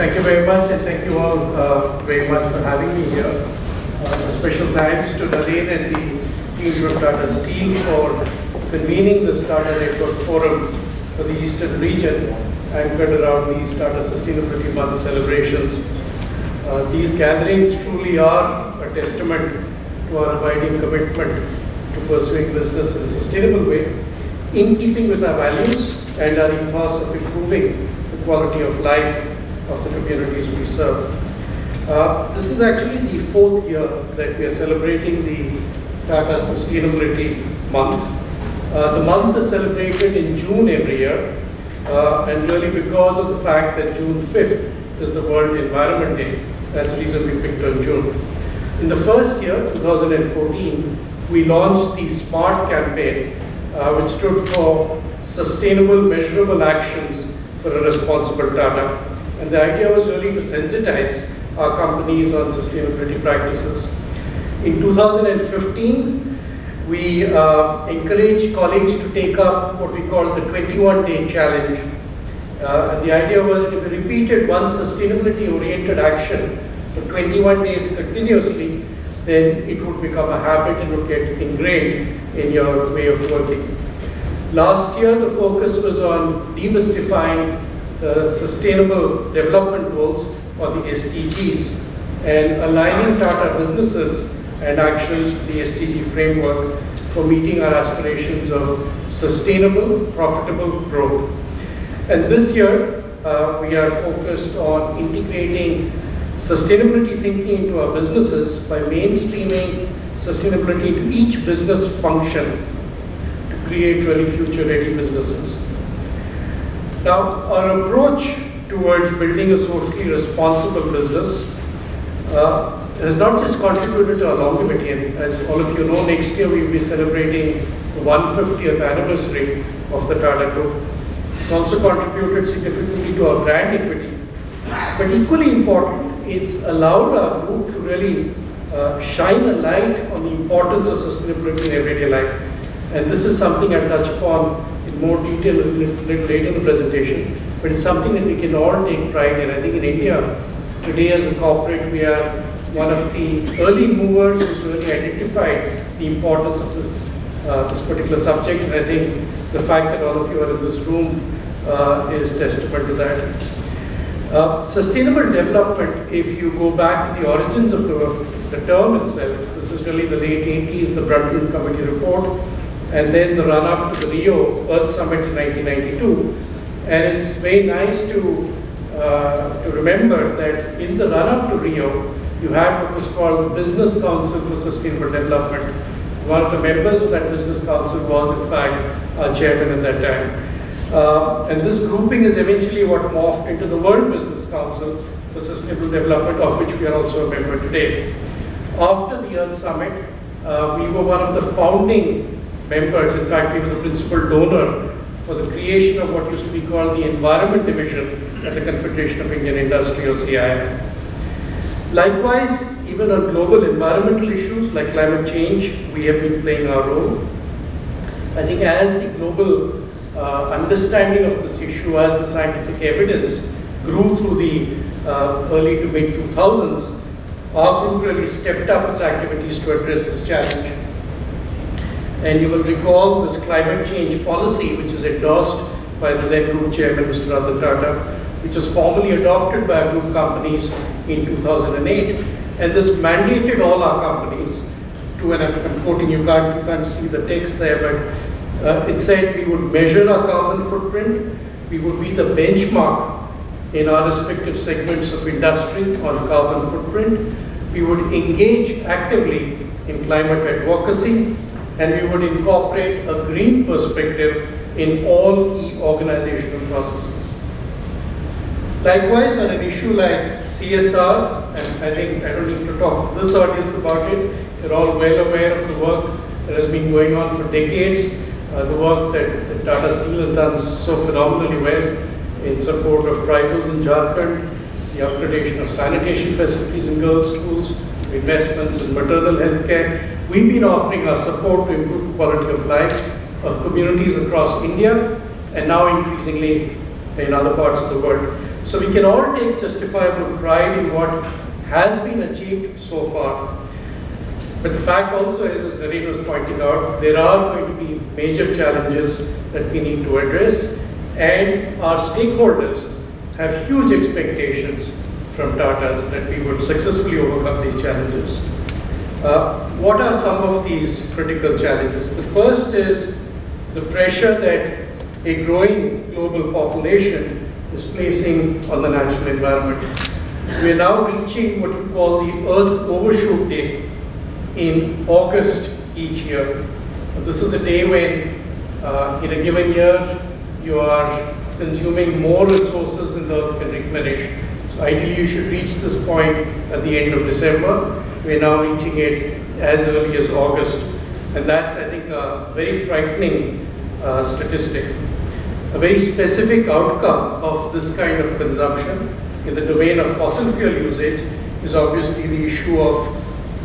Thank you very much, and thank you all very much for having me here. A special thanks to Nalin and the team from Tata Steel for convening this Tata Network Forum for the Eastern region, anchored around these Tata Sustainability Month celebrations. These gatherings truly are a testament to our abiding commitment to pursuing business in a sustainable way, in keeping with our values and our ethos of improving the quality of life of the communities we serve. This is actually the 4th year that we are celebrating the Tata Sustainability Month. The month is celebrated in June every year, and really because of the fact that June 5th is the World Environment Day. That's the reason we picked on June. In the first year, 2014, we launched the SMART campaign, which stood for Sustainable Measurable Actions for a Responsible Tata. And the idea was really to sensitize our companies on sustainability practices. In 2015, we encouraged colleagues to take up what we call the 21-day challenge. And the idea was that if we repeated one sustainability-oriented action for 21 days continuously, then it would become a habit and would get ingrained in your way of working. Last year, the focus was on demystifying the Sustainable Development Goals, or the SDGs, and aligning Tata businesses and actions to the SDG framework for meeting our aspirations of sustainable, profitable growth. And this year, we are focused on integrating sustainability thinking into our businesses by mainstreaming sustainability into each business function to create really future-ready businesses. Now, our approach towards building a socially responsible business has not just contributed to our longevity, and as all of you know, next year we will be celebrating the 150th anniversary of the Tata Group. It's also contributed significantly to our brand equity. But equally important, it's allowed our group to really shine a light on the importance of sustainability in everyday life. And this is something I'll touch upon in more detail a little later in the presentation, but it's something that we can all take pride in. I think in India, today as a corporate, we are one of the early movers who's really identified the importance of this particular subject, and I think the fact that all of you are in this room is testament to that. Sustainable development, if you go back to the origins of the term itself, this is really the late 80s, the Brundtland Committee report, and then the run-up to the Rio Earth Summit in 1992. And it's very nice to remember that in the run-up to Rio, you had what was called the Business Council for Sustainable Development. One of the members of that Business Council was, in fact, our chairman at that time. And this grouping is eventually what morphed into the World Business Council for Sustainable Development, of which we are also a member today. After the Earth Summit, we were one of the founding members. In fact, we were the principal donor for the creation of what used to be called the Environment Division at the Confederation of Indian Industry, or CII. Likewise, even on global environmental issues like climate change, we have been playing our role. I think as the global understanding of this issue, as the scientific evidence grew through the early to mid 2000s, our group really stepped up its activities to address this challenge. And you will recall this climate change policy, which is endorsed by the then group chairman, Mr. Ratan Tata, which was formally adopted by our group companies in 2008. And this mandated all our companies to, and I'm quoting, you can't see the text there, but it said we would measure our carbon footprint, we would be the benchmark in our respective segments of industry on carbon footprint, we would engage actively in climate advocacy, and we would incorporate a green perspective in all key organizational processes. Likewise, on an issue like CSR, and I think I don't need to talk to this audience about it, they're all well aware of the work that has been going on for decades, the work that Tata Steel has done so phenomenally well in support of tribals in Jharkhand, the upgradation of sanitation facilities in girls' schools, investments in maternal health care. We've been offering our support to improve the quality of life of communities across India and now increasingly in other parts of the world. So we can all take justifiable pride in what has been achieved so far. But the fact also is, as Narendra was pointing out, there are going to be major challenges that we need to address, and our stakeholders have huge expectations from Tata's that we would successfully overcome these challenges. What are some of these critical challenges? The first is the pressure that a growing global population is placing on the natural environment. We are now reaching what we call the Earth Overshoot Day in August each year. This is the day when in a given year you are consuming more resources than the Earth can replenish. So ideally you should reach this point at the end of December. We are now reaching it as early as August. And that's, I think, a very frightening statistic. A very specific outcome of this kind of consumption in the domain of fossil fuel usage is obviously the issue of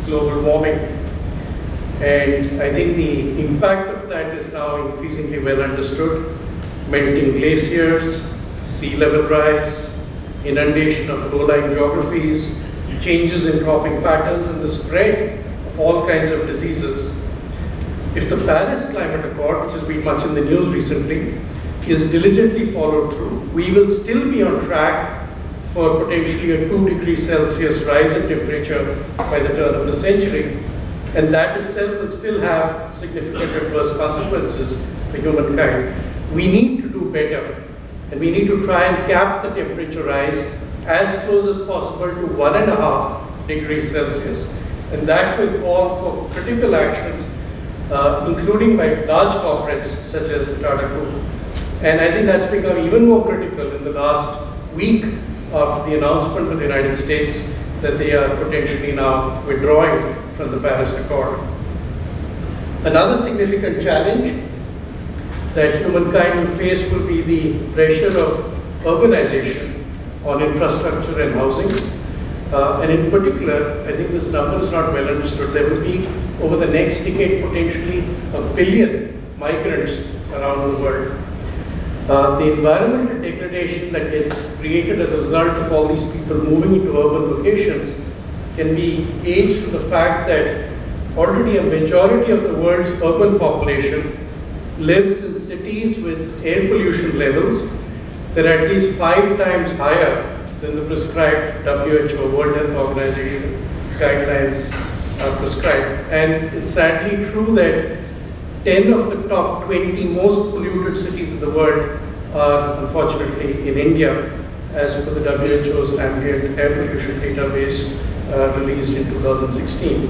global warming. And I think the impact of that is now increasingly well understood. Melting glaciers, sea level rise, inundation of low-lying geographies, changes in cropping patterns, and the spread of all kinds of diseases. If the Paris Climate Accord, which has been much in the news recently, is diligently followed through, we will still be on track for potentially a 2 degrees Celsius rise in temperature by the turn of the century. And that itself will still have significant adverse consequences for humankind. We need to do better, and we need to try and cap the temperature rise as close as possible to 1.5 degrees Celsius. And that will call for critical actions, including by large corporates such as Tata Group. And I think that's become even more critical in the last week after the announcement by the United States that they are potentially now withdrawing from the Paris Accord. Another significant challenge that humankind will face will be the pressure of urbanization on infrastructure and housing. And in particular, I think this number is not well understood. There will be, over the next decade, potentially 1 billion migrants around the world. The environmental degradation that gets created as a result of all these people moving into urban locations can be gauged from the fact that already a majority of the world's urban population lives in cities with air pollution levels that are at least 5 times higher than the prescribed WHO, World Health Organization guidelines prescribed. And it's sadly true that 10 of the top 20 most polluted cities in the world are unfortunately in India, as per the WHO's ambient air pollution database released in 2016.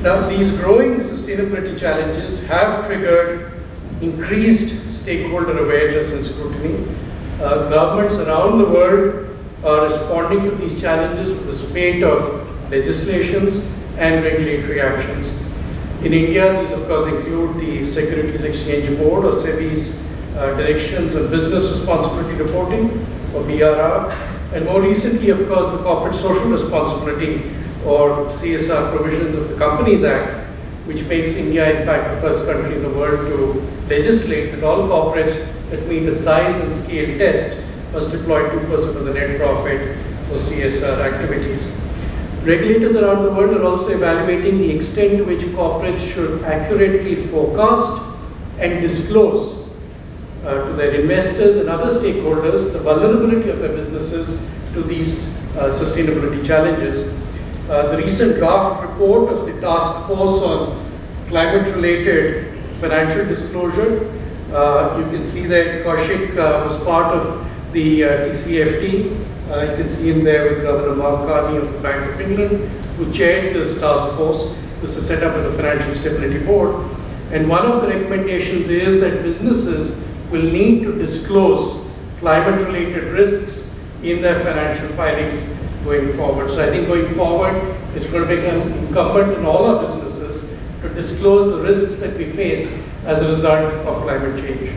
Now, these growing sustainability challenges have triggered increased stakeholder awareness and scrutiny. Governments around the world are responding to these challenges with a spate of legislations and regulatory actions. In India, these of course include the Securities Exchange Board, or SEBI's Directions on Business Responsibility Reporting, or BRR, and more recently, of course, the Corporate Social Responsibility, or CSR provisions of the Companies Act, which makes India, in fact, the first country in the world to legislate that all corporates that meet a size and scale test must deploy 2% of the net profit for CSR activities. Regulators around the world are also evaluating the extent to which corporates should accurately forecast and disclose to their investors and other stakeholders the vulnerability of their businesses to these sustainability challenges. The recent draft report of the Task Force on Climate-Related Financial Disclosure, you can see that Kaushik was part of the TCFT. You can see him there with Governor Mark Carney of the Bank of England, who chaired this task force. This is set up by the Financial Stability Board. And one of the recommendations is that businesses will need to disclose climate-related risks in their financial filings going forward. So I think going forward, it's going to become incumbent on all our businesses to disclose the risks that we face as a result of climate change.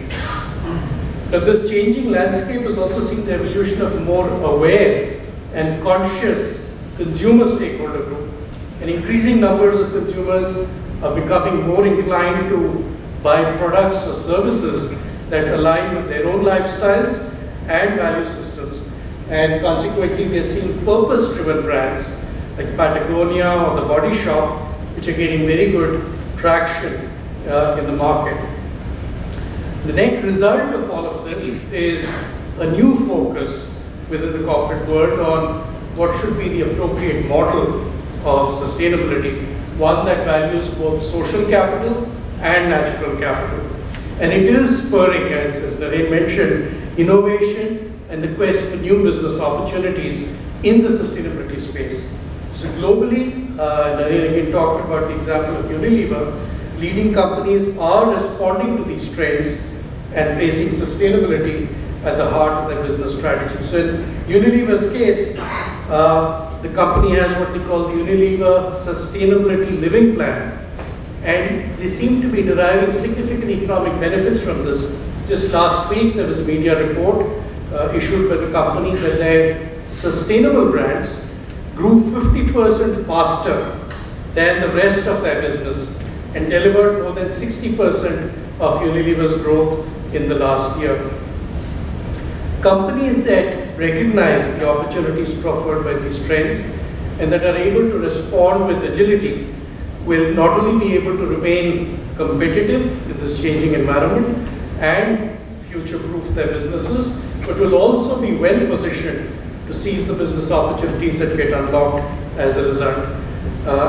But this changing landscape has also seen the evolution of a more aware and conscious consumer stakeholder group. And increasing numbers of consumers are becoming more inclined to buy products or services that align with their own lifestyles and value systems, and consequently we are seeing purpose-driven brands like Patagonia or The Body Shop, which are getting very good traction in the market. The net result of all of this is a new focus within the corporate world on what should be the appropriate model of sustainability, one that values both social capital and natural capital. And it is spurring, as Naren mentioned, innovation and the quest for new business opportunities in the sustainability space. So globally, Naren again talked about the example of Unilever. Leading companies are responding to these trends and placing sustainability at the heart of their business strategy. So in Unilever's case, the company has what they call the Unilever Sustainability Living Plan. And they seem to be deriving significant economic benefits from this. Just last week, there was a media report issued by the company that their sustainable brands grew 50% faster than the rest of their business and delivered more than 60% of Unilever's growth in the last year. Companies that recognize the opportunities proffered by these trends and that are able to respond with agility will not only be able to remain competitive in this changing environment and future-proof their businesses, but will also be well positioned to seize the business opportunities that get unlocked as a result.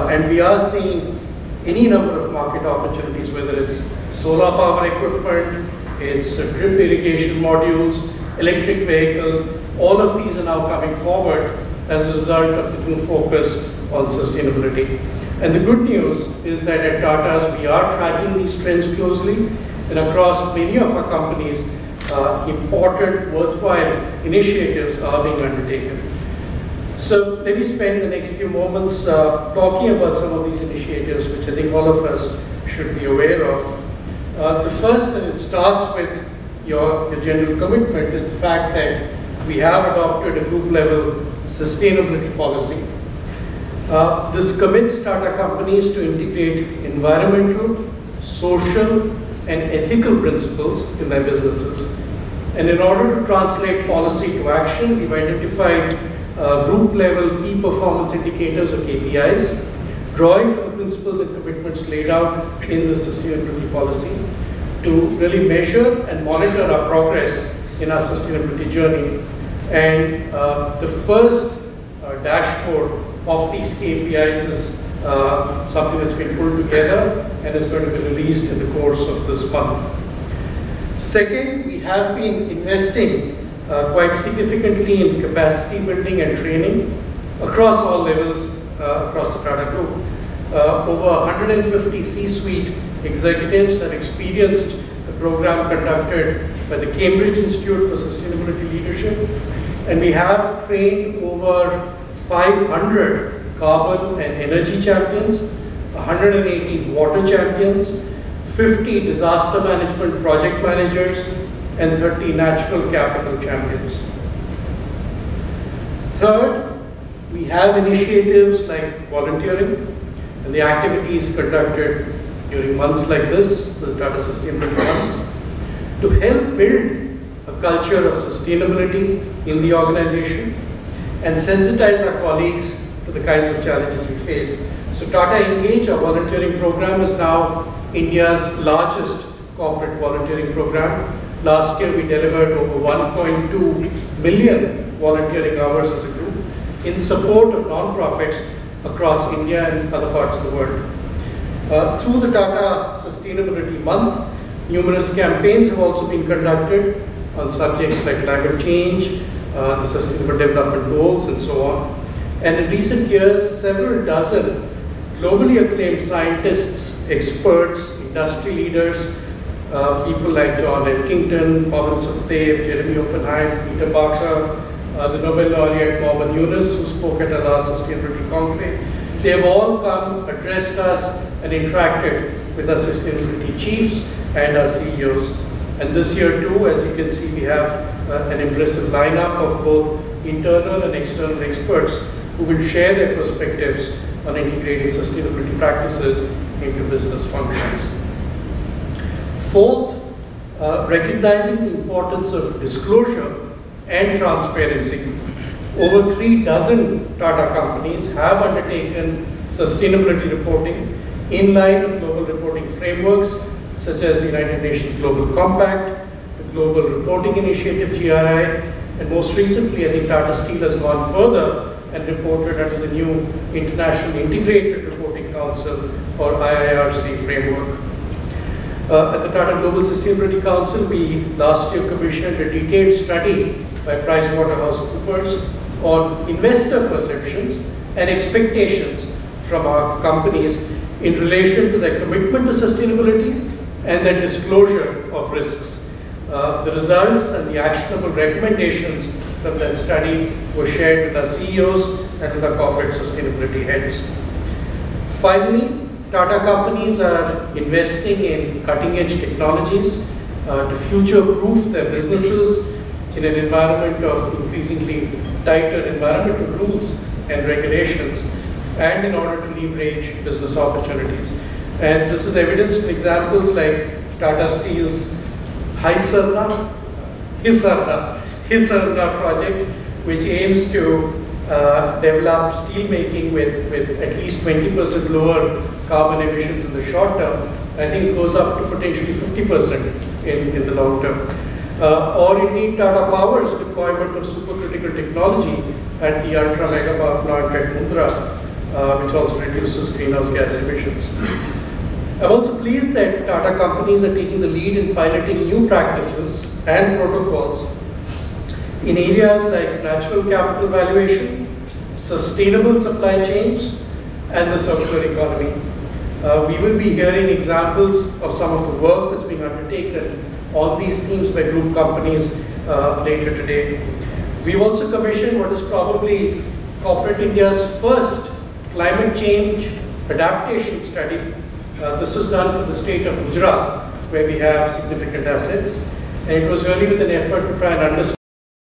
And we are seeing any number of market opportunities, whether it's solar power equipment, it's drip irrigation modules, electric vehicles. All of these are now coming forward as a result of the new focus on sustainability. And the good news is that at Tata's we are tracking these trends closely, and across many of our companies, important, worthwhile initiatives are being undertaken. So let me spend the next few moments talking about some of these initiatives, which I think all of us should be aware of. The first, and it starts with your general commitment, is the fact that we have adopted a group level sustainability policy. This commits Tata companies to integrate environmental, social, and ethical principles in their businesses. And in order to translate policy to action, we've identified group level key performance indicators or KPIs, drawing from the principles and commitments laid out in the sustainability policy to really measure and monitor our progress in our sustainability journey. And the first dashboard of these KPIs is something that's been pulled together and is going to be released in the course of this month. Second, we have been investing quite significantly in capacity building and training across all levels across the Tata Group. Over 150 C-suite executives have experienced the program conducted by the Cambridge Institute for Sustainability Leadership, and we have trained over 500 carbon and energy champions, 180 water champions, 50 disaster management project managers, and 30 natural capital champions. Third, we have initiatives like volunteering and the activities conducted during months like this, the Tata Sustainability Months, to help build a culture of sustainability in the organization and sensitize our colleagues to the kinds of challenges we face. So Tata Engage, our volunteering program, is now India's largest corporate volunteering program. Last year we delivered over 1.2 million volunteering hours as a group in support of non-profits across India and other parts of the world. Through the Tata Sustainability Month, numerous campaigns have also been conducted on subjects like climate change, the Sustainable Development Goals, and so on. And in recent years, several dozen globally acclaimed scientists, experts, industry leaders, people like John Elkington, Pawan Sukhdev, Jeremy Oppenheim, Peter Barker, the Nobel laureate Mohammad Yunus, who spoke at our last Sustainability Conclave. They have all come, addressed us, and interacted with our sustainability chiefs and our CEOs. And this year too, as you can see, we have an impressive lineup of both internal and external experts who will share their perspectives on integrating sustainability practices into business functions. Fourth, recognizing the importance of disclosure, and transparency. Over 3 dozen Tata companies have undertaken sustainability reporting in line with global reporting frameworks such as the United Nations Global Compact, the Global Reporting Initiative GRI, and most recently I think Tata Steel has gone further and reported under the new International Integrated Reporting Council or IIRC framework. At the Tata Global Sustainability Council, we last year commissioned a detailed study by PricewaterhouseCoopers on investor perceptions and expectations from our companies in relation to their commitment to sustainability and their disclosure of risks. The results and the actionable recommendations from that study were shared with our CEOs and with our corporate sustainability heads. Finally, Tata companies are investing in cutting-edge technologies to future-proof their businesses in an environment of increasingly tighter environmental rules and regulations, and in order to leverage business opportunities. And this is evidenced in examples like Tata Steel's Hisarna project, which aims to develop steel making with at least 20% lower carbon emissions in the short term. I think it goes up to potentially 50% in the long term. Or indeed Tata Power's deployment of supercritical technology at the ultra mega power plant at Mukund, which also reduces greenhouse gas emissions. I'm also pleased that Tata companies are taking the lead in piloting new practices and protocols in areas like natural capital valuation, sustainable supply chains, and the circular economy. We will be hearing examples of some of the work that's being undertaken on these themes by group companies later today. We've also commissioned what is probably corporate India's first climate change adaptation study. This was done for the state of Gujarat, where we have significant assets, and it was really with an effort to try and understand